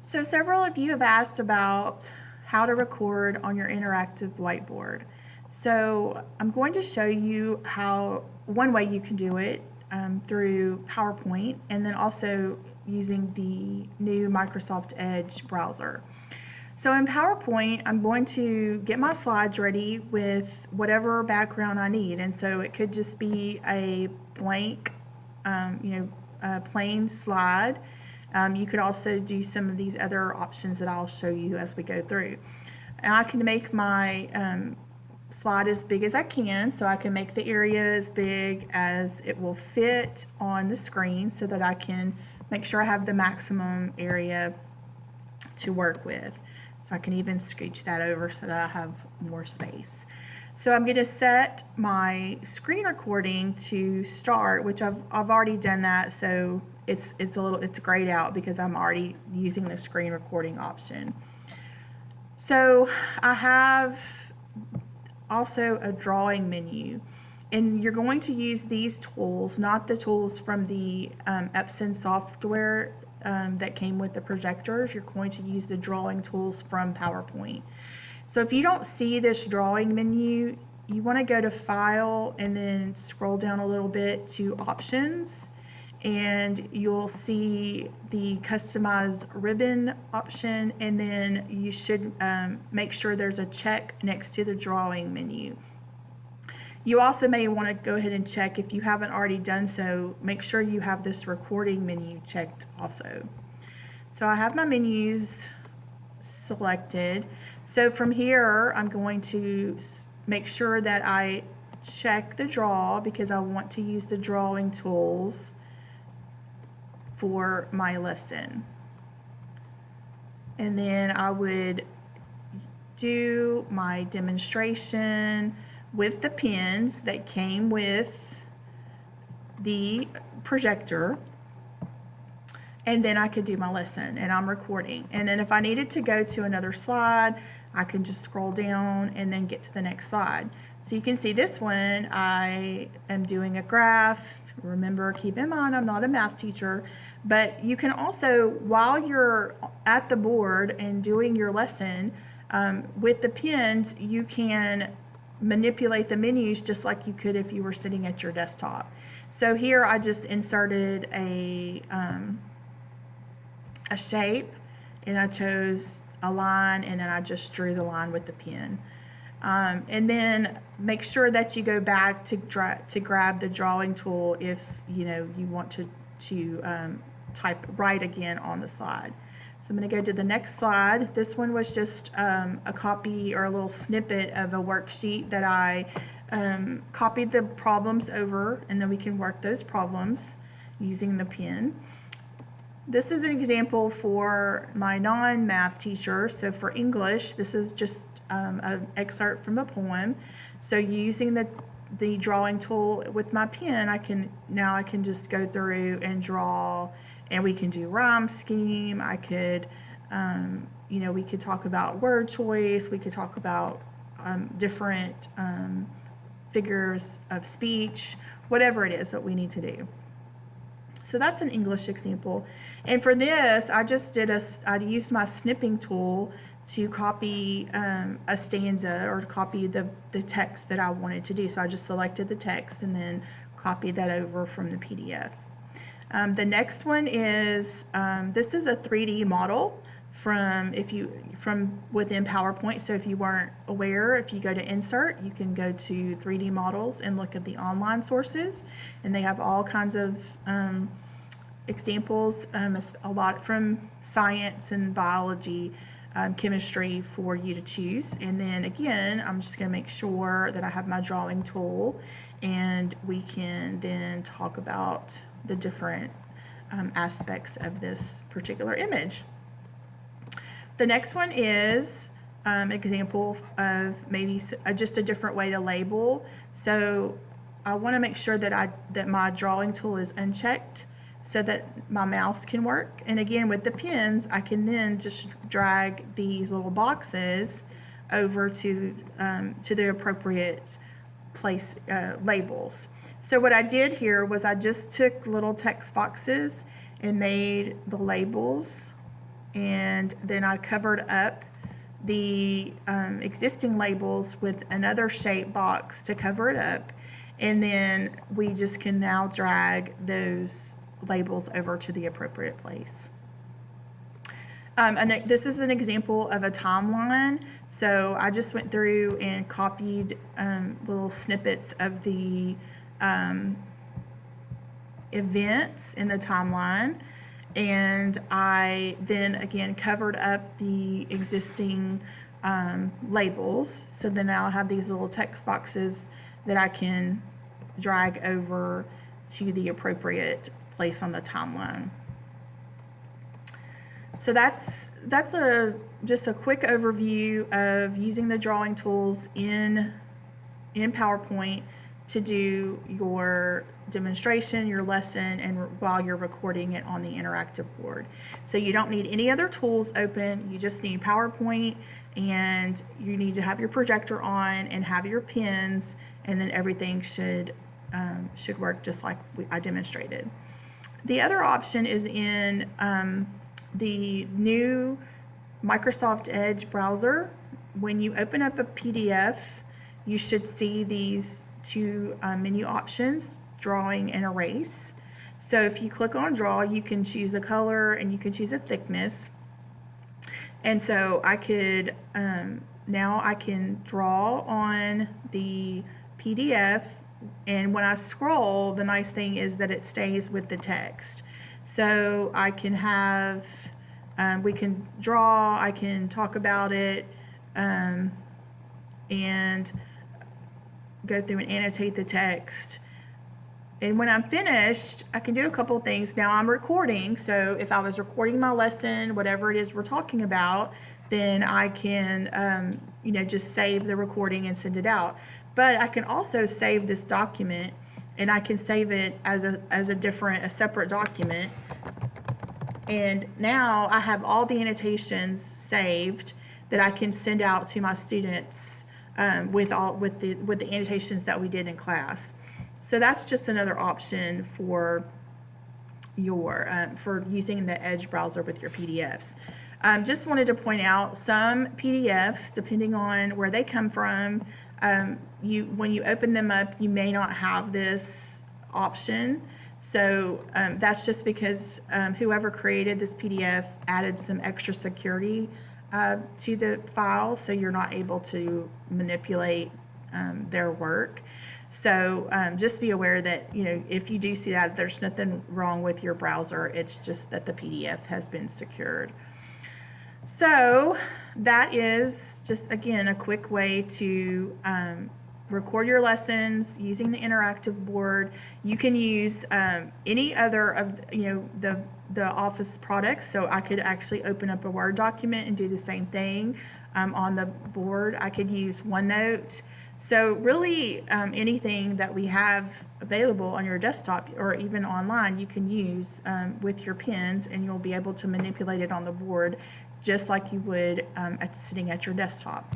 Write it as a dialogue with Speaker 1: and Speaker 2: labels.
Speaker 1: So several of you have asked about how to record on your interactive whiteboard. So I'm going to show you how one way you can do it through PowerPoint, and then also using the new Microsoft Edge browser. So in PowerPoint, I'm going to get my slides ready with whatever background I need, and so it could just be a blank, a plain slide. You could also do some of these other options that I'll show you as we go through. And I can make my slide as big as I can, so I can make the area as big as it will fit on the screen so that I can make sure I have the maximum area to work with. So I can even scooch that over so that I have more space. So I'm going to set my screen recording to start, which I've already done that, so it's grayed out because I'm already using the screen recording option. So I have also a drawing menu, and you're going to use these tools, not the tools from the Epson software that came with the projectors. You're going to use the drawing tools from PowerPoint. So if you don't see this drawing menu, you want to go to File and then scroll down a little bit to Options, and you'll see the Customize Ribbon option, and then you should make sure there's a check next to the drawing menu. You also may want to go ahead and check, if you haven't already done so, make sure you have this recording menu checked also. So I have my menus selected. So from here, I'm going to make sure that I check the draw, because I want to use the drawing tools for my lesson. And then I would do my demonstration with the pins that came with the projector, and then I could do my lesson, and I'm recording. And then if I needed to go to another slide, I can just scroll down and then get to the next slide. So you can see this one, I am doing a graph. Remember, keep in mind, I'm not a math teacher, but you can also, while you're at the board and doing your lesson, with the pins, you can manipulate the menus just like you could if you were sitting at your desktop. So here I just inserted a shape, and I chose a line, and then I just drew the line with the pen. And then make sure that you go back to grab the drawing tool if you want to write again on the slide. So I'm going to go to the next slide. This one was just a copy or a little snippet of a worksheet that I copied the problems over, and then we can work those problems using the pen. This is an example for my non-math teacher. So for English, this is just an excerpt from a poem. So using the drawing tool with my pen, I can just go through and draw, and we can do rhyme scheme. I could, we could talk about word choice. We could talk about different figures of speech, whatever it is that we need to do. So that's an English example. And for this, I used my snipping tool to copy a stanza, or copy the text that I wanted to do. So I just selected the text and then copied that over from the PDF. The next one is, this is a 3D model from within PowerPoint. So if you weren't aware, if you go to Insert, you can go to 3D models and look at the online sources, and they have all kinds of examples, a lot from science and biology, chemistry for you to choose. And then again, I'm just going to make sure that I have my drawing tool, and we can then talk about the different aspects of this particular image. The next one is an example of maybe just a different way to label. So I want to make sure that my drawing tool is unchecked so that my mouse can work. And again, with the pens, I can then just drag these little boxes over to the appropriate place labels. So what I did here was I just took little text boxes and made the labels and then I covered up the existing labels with another shape box to cover it up, and then we just can now drag those labels over to the appropriate place. And this is an example of a timeline. So I just went through and copied little snippets of the events in the timeline, and I then again covered up the existing labels. So then now I have these little text boxes that I can drag over to the appropriate place on the timeline. So that's just a quick overview of using the drawing tools in PowerPoint to do your demonstration, your lesson, and while you're recording it on the interactive board. So you don't need any other tools open. You just need PowerPoint, and you need to have your projector on and have your pins, and then everything should work just like I demonstrated. The other option is in the new Microsoft Edge browser. When you open up a PDF, you should see these two menu options, drawing and erase. So if you click on draw, you can choose a color and you can choose a thickness. And so I could, now I can draw on the PDF, and when I scroll, the nice thing is that it stays with the text. So I can have, we can draw, I can talk about it, and go through and annotate the text. And when I'm finished, I can do a couple things. Now I'm recording, so if I was recording my lesson, whatever it is we're talking about, then I can, you know, just save the recording and send it out. But I can also save this document, and I can save it as a separate document. And now I have all the annotations saved that I can send out to my students with the annotations that we did in class. So that's just another option for your for using the Edge browser with your PDFs. Just wanted to point out some PDFs, depending on where they come from, when you open them up, you may not have this option. So that's just because whoever created this PDF added some extra security to the file, so you're not able to manipulate their work. So just be aware that, you know, if you do see that, there's nothing wrong with your browser. It's just that the PDF has been secured. So that is just, again, a quick way to record your lessons using the interactive board. You can use any other of, you know, the Office products. So I could actually open up a Word document and do the same thing on the board. I could use OneNote. So really anything that we have available on your desktop or even online, you can use with your pens, and you'll be able to manipulate it on the board just like you would sitting at your desktop.